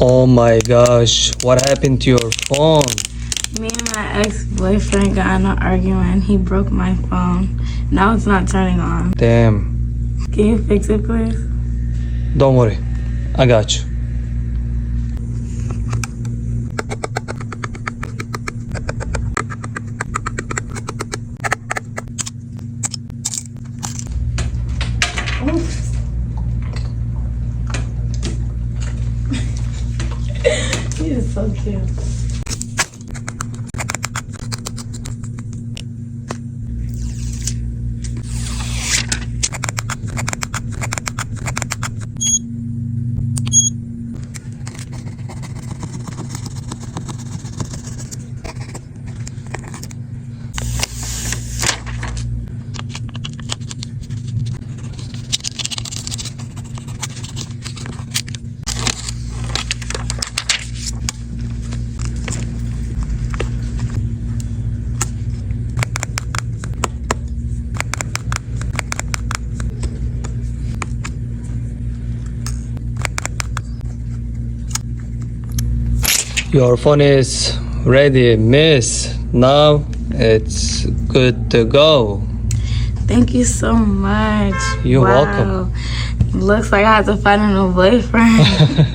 Oh my gosh, what happened to your phone? Me and my ex-boyfriend got in an argument. He broke my phone. Now it's not turning on. Damn. Can you fix it, please? Don't worry, I got you. Oops. He is so cute. Your phone is ready, miss. Now it's good to go. Thank you so much. You're Wow. welcome. Looks like I have to find a new boyfriend.